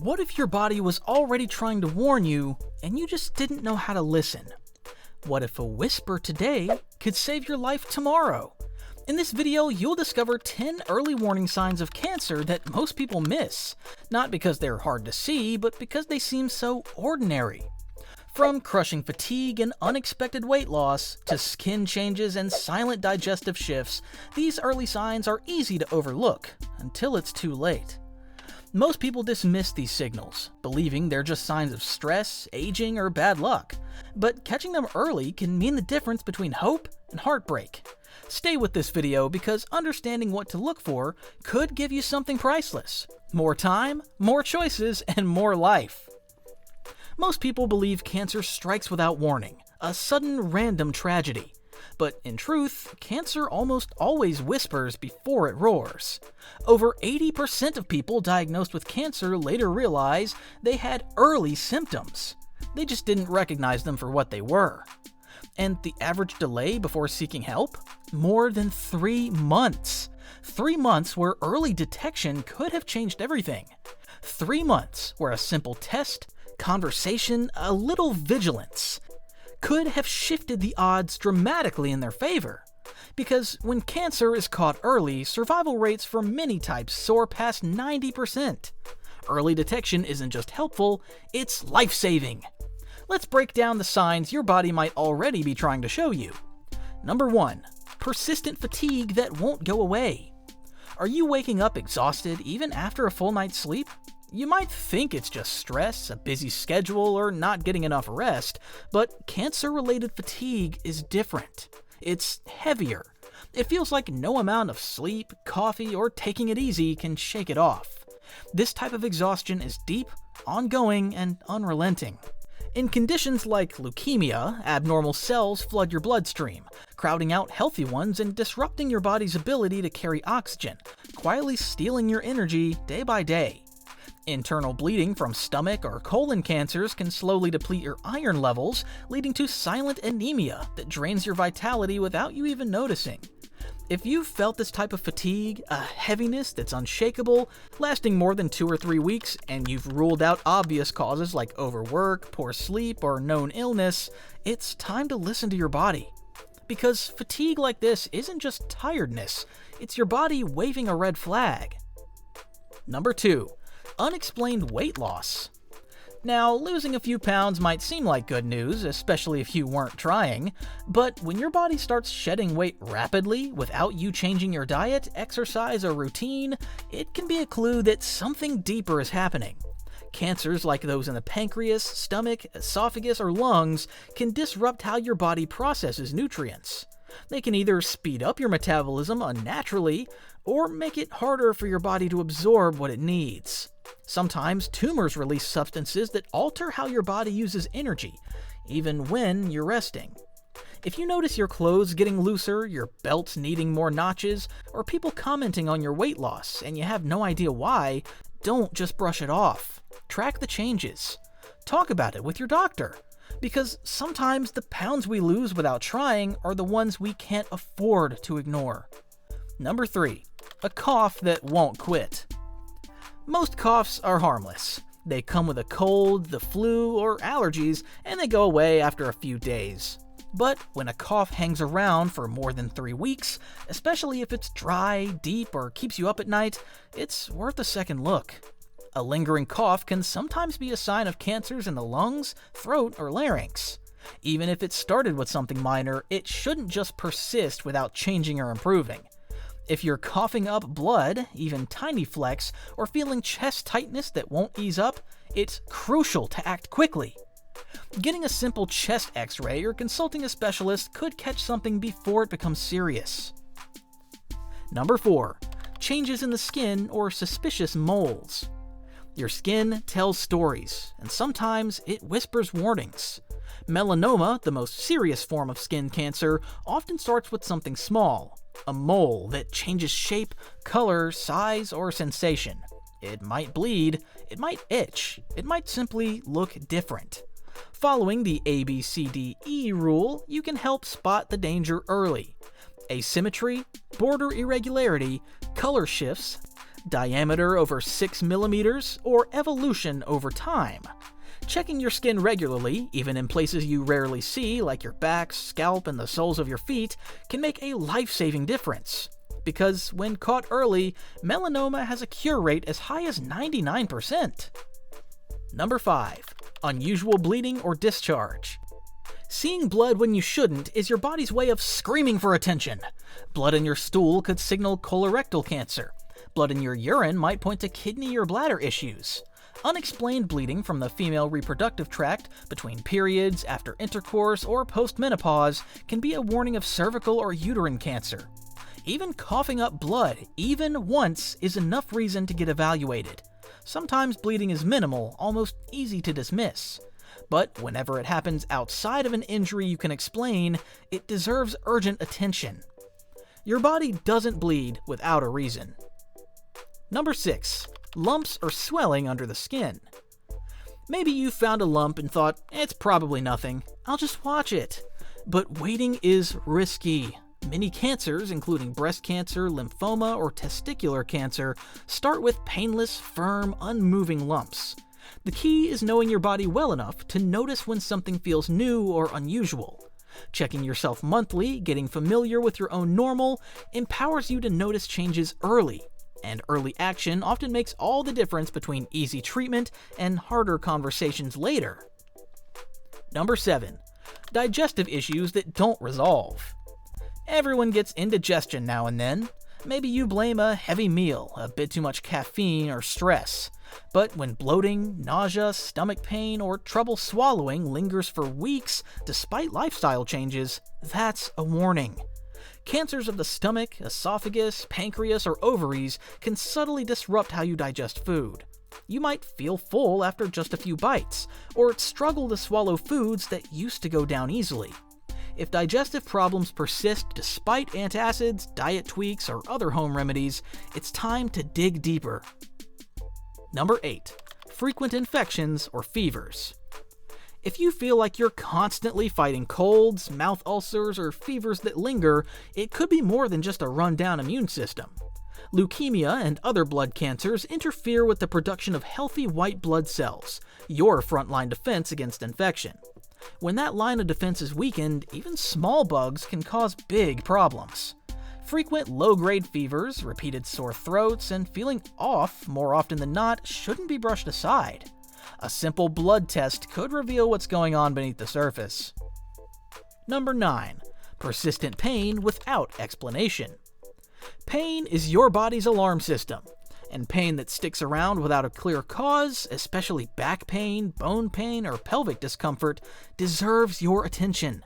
What if your body was already trying to warn you and you just didn't know how to listen? What if a whisper today could save your life tomorrow? In this video, you'll discover 10 early warning signs of cancer that most people miss, not because they're hard to see, but because they seem so ordinary. From crushing fatigue and unexpected weight loss, to skin changes and silent digestive shifts, these early signs are easy to overlook until it's too late. Most people dismiss these signals, believing they're just signs of stress, aging, or bad luck. But catching them early can mean the difference between hope and heartbreak. Stay with this video because understanding what to look for could give you something priceless. More time, more choices, and more life. Most people believe cancer strikes without warning, a sudden random tragedy. But in truth, cancer almost always whispers before it roars. Over 80% of people diagnosed with cancer later realize they had early symptoms. They just didn't recognize them for what they were. And the average delay before seeking help? More than 3 months. 3 months where early detection could have changed everything. 3 months where a simple test, conversation, a little vigilance could have shifted the odds dramatically in their favor. Because when cancer is caught early, survival rates for many types soar past 90%. Early detection isn't just helpful, it's life-saving. Let's break down the signs your body might already be trying to show you. Number 1. Persistent fatigue that won't go away. Are you waking up exhausted even after a full night's sleep? You might think it's just stress, a busy schedule, or not getting enough rest, but cancer-related fatigue is different. It's heavier. It feels like no amount of sleep, coffee, or taking it easy can shake it off. This type of exhaustion is deep, ongoing, and unrelenting. In conditions like leukemia, abnormal cells flood your bloodstream, crowding out healthy ones and disrupting your body's ability to carry oxygen, quietly stealing your energy day by day. Internal bleeding from stomach or colon cancers can slowly deplete your iron levels, leading to silent anemia that drains your vitality without you even noticing. If you've felt this type of fatigue, a heaviness that's unshakable, lasting more than 2 or 3 weeks, and you've ruled out obvious causes like overwork, poor sleep, or known illness, it's time to listen to your body. Because fatigue like this isn't just tiredness, it's your body waving a red flag. Number 2. Unexplained weight loss. Now, losing a few pounds might seem like good news, especially if you weren't trying, but when your body starts shedding weight rapidly without you changing your diet, exercise, or routine, it can be a clue that something deeper is happening. Cancers like those in the pancreas, stomach, esophagus, or lungs can disrupt how your body processes nutrients. They can either speed up your metabolism unnaturally, or make it harder for your body to absorb what it needs. Sometimes tumors release substances that alter how your body uses energy, even when you're resting. If you notice your clothes getting looser, your belt needing more notches, or people commenting on your weight loss and you have no idea why, don't just brush it off. Track the changes. Talk about it with your doctor. Because sometimes the pounds we lose without trying are the ones we can't afford to ignore. Number 3. A cough that won't quit. Most coughs are harmless. They come with a cold, the flu, or allergies, and they go away after a few days. But when a cough hangs around for more than 3 weeks, especially if it's dry, deep, or keeps you up at night, it's worth a second look. A lingering cough can sometimes be a sign of cancers in the lungs, throat, or larynx. Even if it started with something minor, it shouldn't just persist without changing or improving. If you're coughing up blood, even tiny flecks, or feeling chest tightness that won't ease up, it's crucial to act quickly. Getting a simple chest x-ray or consulting a specialist could catch something before it becomes serious. Number 4. Changes in the skin or suspicious moles. Your skin tells stories, and sometimes it whispers warnings. Melanoma, the most serious form of skin cancer, often starts with something small, a mole that changes shape, color, size, or sensation. It might bleed, it might itch, it might simply look different. Following the ABCDE rule, you can help spot the danger early. Asymmetry, border irregularity, color shifts, diameter over 6 millimeters, or evolution over time. Checking your skin regularly, even in places you rarely see like your back, scalp, and the soles of your feet, can make a life-saving difference. Because when caught early, melanoma has a cure rate as high as 99%. Number 5. Unusual bleeding or discharge. Seeing blood when you shouldn't is your body's way of screaming for attention. Blood in your stool could signal colorectal cancer. Blood in your urine might point to kidney or bladder issues. Unexplained bleeding from the female reproductive tract between periods, after intercourse, or postmenopause can be a warning of cervical or uterine cancer. Even coughing up blood, even once, is enough reason to get evaluated. Sometimes bleeding is minimal, almost easy to dismiss. But whenever it happens outside of an injury you can explain, it deserves urgent attention. Your body doesn't bleed without a reason. Number 6. Lumps or swelling under the skin. Maybe you found a lump and thought, it's probably nothing, I'll just watch it. But waiting is risky. Many cancers, including breast cancer, lymphoma, or testicular cancer, start with painless, firm, unmoving lumps. The key is knowing your body well enough to notice when something feels new or unusual. Checking yourself monthly, getting familiar with your own normal, empowers you to notice changes early. And early action often makes all the difference between easy treatment and harder conversations later. Number 7. Digestive issues that don't resolve. Everyone gets indigestion now and then. Maybe you blame a heavy meal, a bit too much caffeine, or stress. But when bloating, nausea, stomach pain, or trouble swallowing lingers for weeks despite lifestyle changes, that's a warning. Cancers of the stomach, esophagus, pancreas, or ovaries can subtly disrupt how you digest food. You might feel full after just a few bites, or struggle to swallow foods that used to go down easily. If digestive problems persist despite antacids, diet tweaks, or other home remedies, it's time to dig deeper. Number 8. Frequent infections or fevers. If you feel like you're constantly fighting colds, mouth ulcers, or fevers that linger, it could be more than just a run-down immune system. Leukemia and other blood cancers interfere with the production of healthy white blood cells, your frontline defense against infection. When that line of defense is weakened, even small bugs can cause big problems. Frequent low-grade fevers, repeated sore throats, and feeling off more often than not shouldn't be brushed aside. A simple blood test could reveal what's going on beneath the surface. Number 9. Persistent pain without explanation. Pain is your body's alarm system, and pain that sticks around without a clear cause, especially back pain, bone pain, or pelvic discomfort, deserves your attention.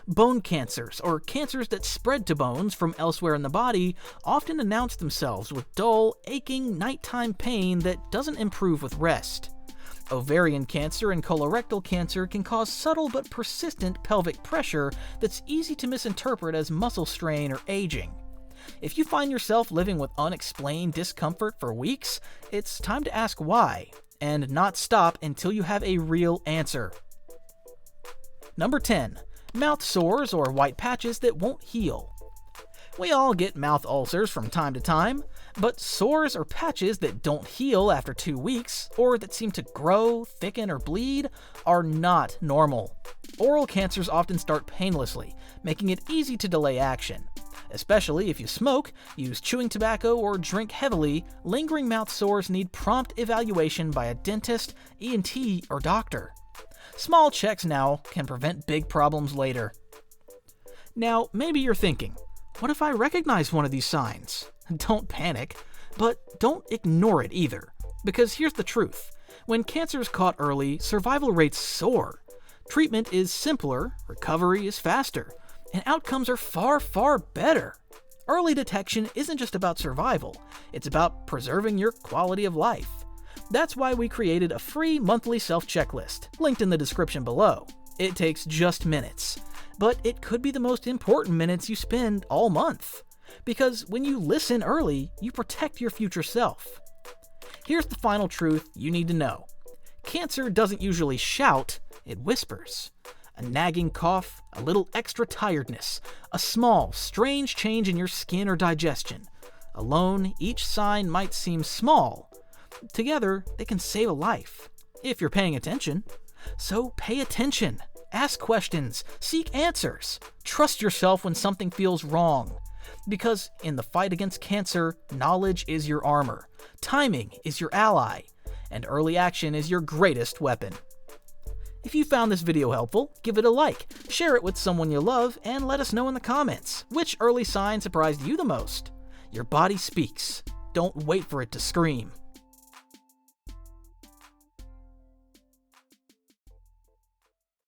Bone cancers, or cancers that spread to bones from elsewhere in the body, often announce themselves with dull, aching nighttime pain that doesn't improve with rest. Ovarian cancer and colorectal cancer can cause subtle but persistent pelvic pressure that's easy to misinterpret as muscle strain or aging. If you find yourself living with unexplained discomfort for weeks, it's time to ask why, and not stop until you have a real answer. Number 10. Mouth sores or white patches that won't heal. We all get mouth ulcers from time to time, but sores or patches that don't heal after 2 weeks, or that seem to grow, thicken, or bleed, are not normal. Oral cancers often start painlessly, making it easy to delay action. Especially if you smoke, use chewing tobacco, or drink heavily, lingering mouth sores need prompt evaluation by a dentist, ENT, or doctor. Small checks now can prevent big problems later. Now, maybe you're thinking, what if I recognize one of these signs? Don't panic, but don't ignore it either. Because here's the truth. When cancer is caught early, survival rates soar. Treatment is simpler, recovery is faster, and outcomes are far, far better. Early detection isn't just about survival, it's about preserving your quality of life. That's why we created a free monthly self-checklist, linked in the description below. It takes just minutes, but it could be the most important minutes you spend all month. Because when you listen early, you protect your future self. Here's the final truth you need to know. Cancer doesn't usually shout, it whispers. A nagging cough, a little extra tiredness, a small, strange change in your skin or digestion. Alone, each sign might seem small. Together, they can save a life, if you're paying attention. So pay attention, ask questions, seek answers, trust yourself when something feels wrong. Because in the fight against cancer, knowledge is your armor, timing is your ally, and early action is your greatest weapon. If you found this video helpful, give it a like, share it with someone you love, and let us know in the comments which early sign surprised you the most. Your body speaks. Don't wait for it to scream.